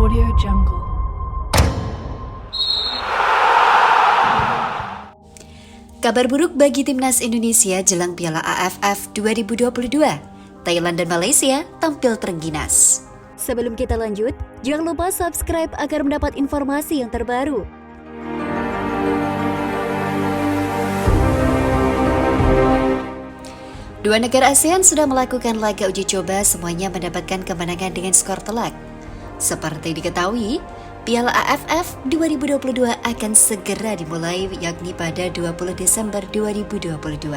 Audio Jungle. Kabar buruk bagi timnas Indonesia jelang Piala AFF 2022. Thailand dan Malaysia tampil terengginas. Sebelum kita lanjut, jangan lupa subscribe agar mendapat informasi yang terbaru. Dua negara ASEAN sudah melakukan laga uji coba, semuanya mendapatkan kemenangan dengan skor telak. Seperti diketahui, Piala AFF 2022 akan segera dimulai, yakni pada 20 Desember 2022.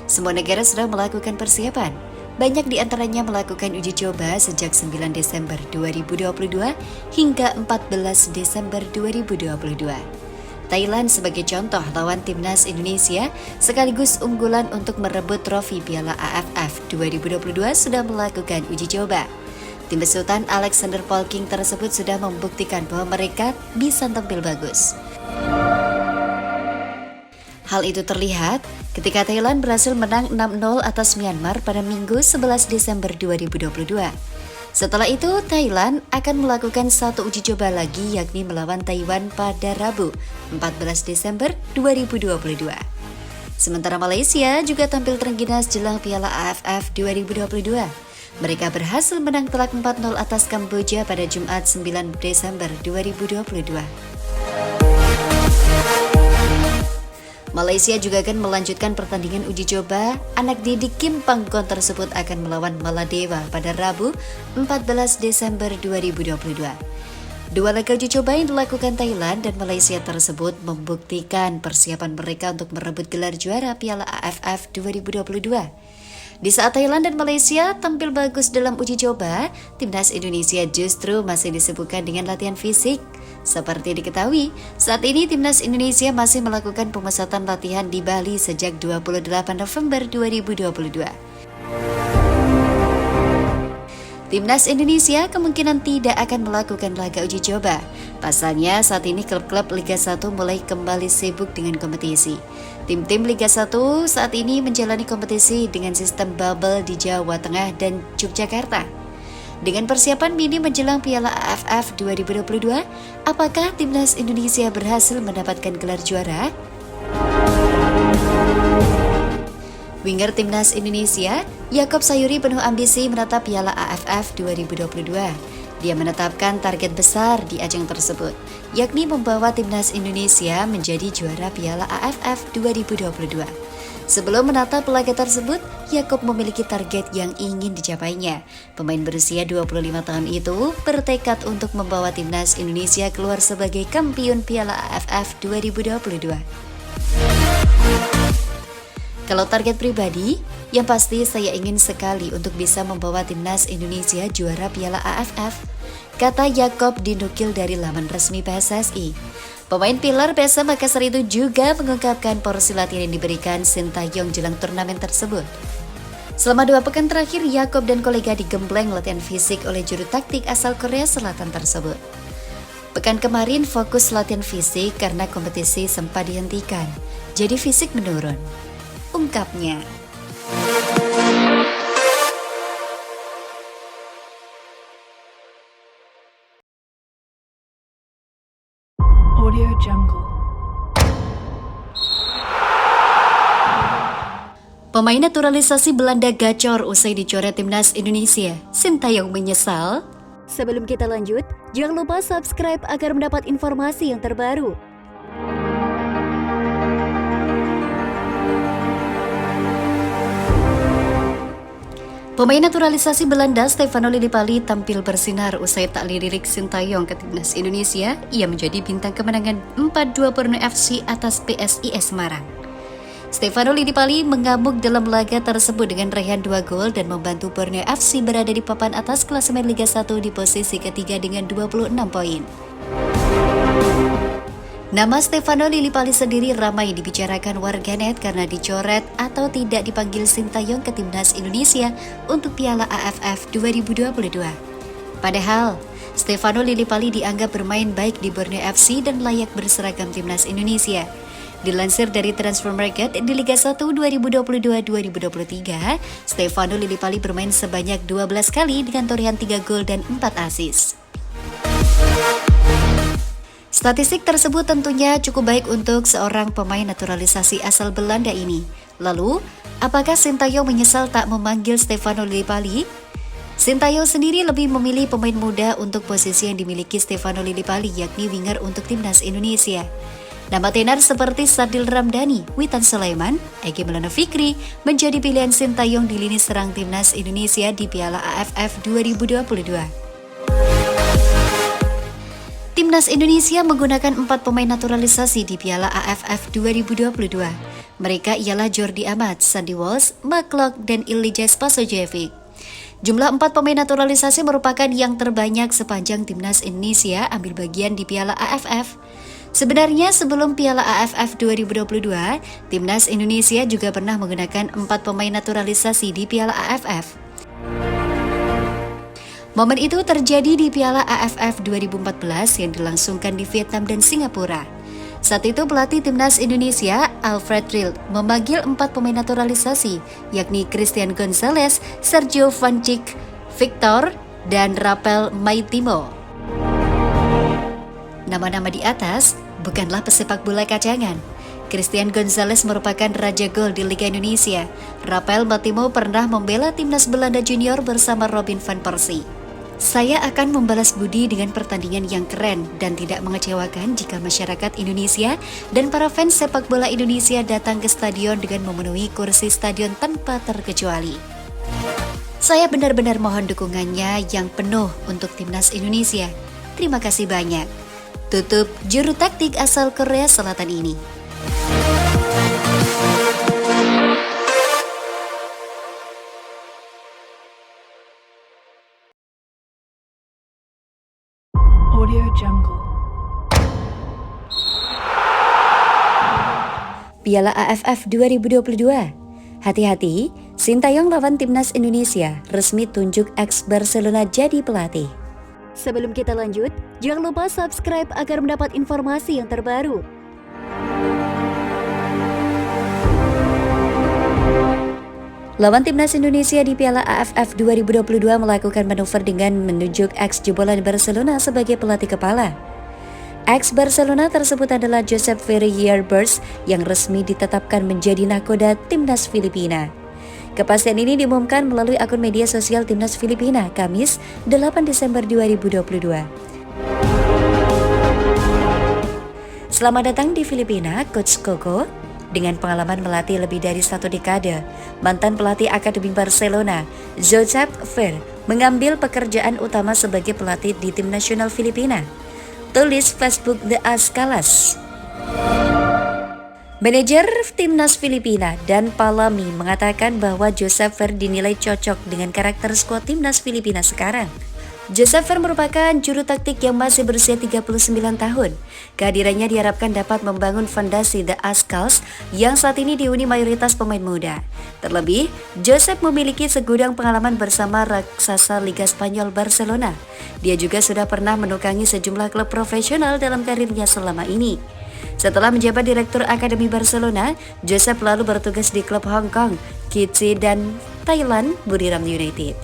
Semua negara sudah melakukan persiapan. Banyak di antaranya melakukan uji coba sejak 9 Desember 2022 hingga 14 Desember 2022. Thailand sebagai contoh lawan timnas Indonesia sekaligus unggulan untuk merebut trofi Piala AFF 2022 sudah melakukan uji coba. Tim besutan Alexander Polking tersebut sudah membuktikan bahwa mereka bisa tampil bagus. Hal itu terlihat ketika Thailand berhasil menang 6-0 atas Myanmar pada Minggu 11 Desember 2022. Setelah itu, Thailand akan melakukan satu uji coba lagi, yakni melawan Taiwan pada Rabu 14 Desember 2022. Sementara Malaysia juga tampil terengginas jelang Piala AFF 2022. Mereka berhasil menang telak 4-0 atas Kamboja pada Jumat 9 Desember 2022. Malaysia juga akan melanjutkan pertandingan uji coba. Anak didik Kim Panggon tersebut akan melawan Maladewa pada Rabu 14 Desember 2022. Dua laga uji coba yang dilakukan Thailand dan Malaysia tersebut membuktikan persiapan mereka untuk merebut gelar juara Piala AFF 2022. Di saat Thailand dan Malaysia tampil bagus dalam uji coba, timnas Indonesia justru masih disibukkan dengan latihan fisik. Seperti diketahui, saat ini timnas Indonesia masih melakukan pemusatan latihan di Bali sejak 28 November 2022. Timnas Indonesia kemungkinan tidak akan melakukan laga uji coba. Pasalnya saat ini klub-klub Liga 1 mulai kembali sibuk dengan kompetisi. Tim-tim Liga 1 saat ini menjalani kompetisi dengan sistem bubble di Jawa Tengah dan Yogyakarta. Dengan persiapan mini menjelang Piala AFF 2022, apakah timnas Indonesia berhasil mendapatkan gelar juara? Winger timnas Indonesia, Yaakob Sayuri penuh ambisi menatap Piala AFF 2022. Dia menetapkan target besar di ajang tersebut, yakni membawa timnas Indonesia menjadi juara Piala AFF 2022. Sebelum menatap laga tersebut, Yaakob memiliki target yang ingin dicapainya. Pemain berusia 25 tahun itu bertekad untuk membawa timnas Indonesia keluar sebagai kampiun Piala AFF 2022. Kalau target pribadi, yang pasti saya ingin sekali untuk bisa membawa timnas Indonesia juara Piala AFF, kata Yaakob dinukil dari laman resmi PSSI. Pemain pilar PSM Makassar itu juga mengungkapkan porsi latihan yang diberikan Sintayong jelang turnamen tersebut. Selama 2 pekan terakhir, Yaakob dan kolega digembleng latihan fisik oleh juru taktik asal Korea Selatan tersebut. Pekan kemarin fokus latihan fisik karena kompetisi sempat dihentikan, jadi fisik menurun, ungkapnya. Audio Jungle. Pemain naturalisasi Belanda gacor usai dicoret timnas Indonesia. Sintayong menyesal. Sebelum kita lanjut, jangan lupa subscribe agar mendapat informasi yang terbaru. Pemain naturalisasi Belanda Stefano Lillipali tampil bersinar usai tak lirik Sintayong ke timnas Indonesia. Ia menjadi bintang kemenangan 4-2 Borneo FC atas PSIS Semarang. Stefano Lillipali mengamuk dalam laga tersebut dengan raihan 2 gol dan membantu Borneo FC berada di papan atas klasemen Liga 1 di posisi ketiga dengan 26 poin. Nama Stefano Lillipali sendiri ramai dibicarakan warganet karena dicoret atau tidak dipanggil Sintayong ke timnas Indonesia untuk Piala AFF 2022. Padahal, Stefano Lillipali dianggap bermain baik di Borneo FC dan layak berseragam timnas Indonesia. Dilansir dari Transfer Market, di Liga 1 2022-2023, Stefano Lillipali bermain sebanyak 12 kali dengan torehan 3 gol dan 4 assist. Statistik tersebut tentunya cukup baik untuk seorang pemain naturalisasi asal Belanda ini. Lalu, apakah Sintayong menyesal tak memanggil Stefano Lillipali? Sintayong sendiri lebih memilih pemain muda untuk posisi yang dimiliki Stefano Lillipali, yakni winger untuk timnas Indonesia. Nama tenar seperti Sadil Ramdhani, Witan Sulaiman, Egy Maulana Fikri menjadi pilihan Sintayong di lini serang timnas Indonesia di Piala AFF 2022. Timnas Indonesia menggunakan 4 pemain naturalisasi di Piala AFF 2022. Mereka ialah Jordi Amat, Sandy Walsh, Mark Klok, dan Ilija Spasojevic. Jumlah 4 pemain naturalisasi merupakan yang terbanyak sepanjang Timnas Indonesia ambil bagian di Piala AFF. Sebenarnya sebelum Piala AFF 2022, Timnas Indonesia juga pernah menggunakan 4 pemain naturalisasi di Piala AFF. Momen itu terjadi di Piala AFF 2014 yang dilangsungkan di Vietnam dan Singapura. Saat itu pelatih Timnas Indonesia, Alfred Riedl, memanggil 4 pemain naturalisasi, yakni Christian Gonzalez, Sergio Van Dijk, Victor, dan Raphael Maitimo. Nama-nama di atas bukanlah pesepak bola kacangan. Christian Gonzalez merupakan raja gol di Liga Indonesia. Raphael Maitimo pernah membela timnas Belanda junior bersama Robin van Persie. Saya akan membalas budi dengan pertandingan yang keren dan tidak mengecewakan jika masyarakat Indonesia dan para fans sepak bola Indonesia datang ke stadion dengan memenuhi kursi stadion tanpa terkecuali. Saya benar-benar mohon dukungannya yang penuh untuk timnas Indonesia. Terima kasih banyak. Tutup juru taktik asal Korea Selatan ini. Audio Jungle. Piala AFF 2022. Hati-hati, Sintayong lawan timnas Indonesia resmi tunjuk ex Barcelona jadi pelatih. Sebelum kita lanjut, jangan lupa subscribe agar mendapat informasi yang terbaru. Lawan timnas Indonesia di Piala AFF 2022 melakukan manuver dengan menunjuk ex jebolan Barcelona sebagai pelatih kepala. Ex Barcelona tersebut adalah Josep Ferrer-Bers yang resmi ditetapkan menjadi nakoda timnas Filipina. Kepastian ini diumumkan melalui akun media sosial timnas Filipina Kamis 8 Desember 2022. Selamat datang di Filipina, Coach Coco. Dengan pengalaman melatih lebih dari 1 dekade, mantan pelatih Akademi Barcelona, Josep Ferrer, mengambil pekerjaan utama sebagai pelatih di tim nasional Filipina. Tulis Facebook The Ascalas. Manajer timnas Filipina Dan Palami mengatakan bahwa Josep Ferrer dinilai cocok dengan karakter skuad timnas Filipina sekarang. Josep Ferrer merupakan juru taktik yang masih berusia 39 tahun. Kehadirannya diharapkan dapat membangun fondasi The Ascals yang saat ini dihuni mayoritas pemain muda. Terlebih, Josep memiliki segudang pengalaman bersama raksasa Liga Spanyol Barcelona. Dia juga sudah pernah menukangi sejumlah klub profesional dalam karirnya selama ini. Setelah menjabat Direktur Akademi Barcelona, Josep lalu bertugas di klub Hong Kong, Kitsi, dan Thailand, Buriram United.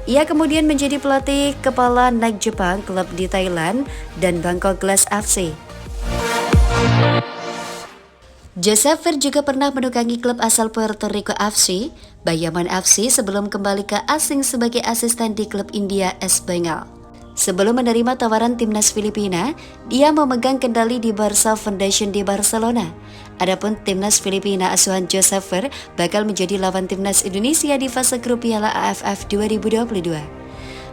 Ia kemudian menjadi pelatih kepala Nike Jepang, klub di Thailand, dan Bangkok Glass FC. Josep Ferrer juga pernah menukangi klub asal Puerto Rico FC, Bayaman FC, sebelum kembali ke asing sebagai asisten di klub India AS Bengal. Sebelum menerima tawaran timnas Filipina, dia memegang kendali di Barca Foundation di Barcelona. Adapun timnas Filipina asuhan Josep Ferrer bakal menjadi lawan timnas Indonesia di fase grup Piala AFF 2022.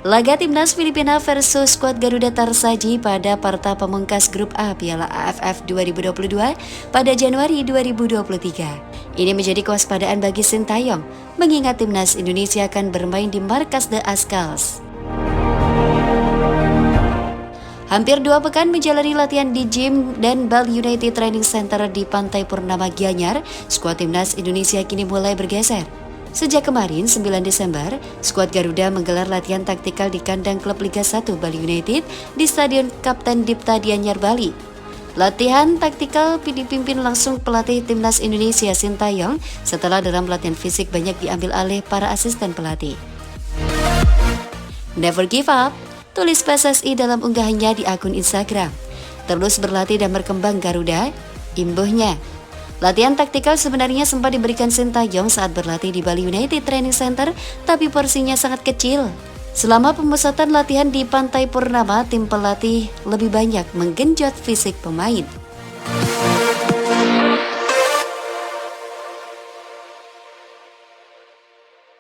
Laga timnas Filipina versus skuad Garuda tersaji pada partai pemungkas grup A Piala AFF 2022 pada Januari 2023. Ini menjadi kewaspadaan bagi Sintayong, mengingat timnas Indonesia akan bermain di markas The Ascals. Hampir 2 pekan menjalani latihan di gym dan Bali United Training Center di Pantai Purnama Gianyar, skuad timnas Indonesia kini mulai bergeser. Sejak kemarin, 9 Desember, skuad Garuda menggelar latihan taktikal di kandang klub Liga 1 Bali United di Stadion Kapten Dipta Gianyar, Bali. Latihan taktikal dipimpin langsung pelatih timnas Indonesia Sintayong setelah dalam latihan fisik banyak diambil alih para asisten pelatih. Never give up. tulis PSSI dalam unggahannya di akun Instagram. Terus berlatih dan berkembang Garuda, imbuhnya. Latihan taktikal sebenarnya sempat diberikan Sintayong saat berlatih di Bali United Training Center, tapi porsinya sangat kecil. Selama pemusatan latihan di Pantai Purnama, tim pelatih lebih banyak menggenjot fisik pemain.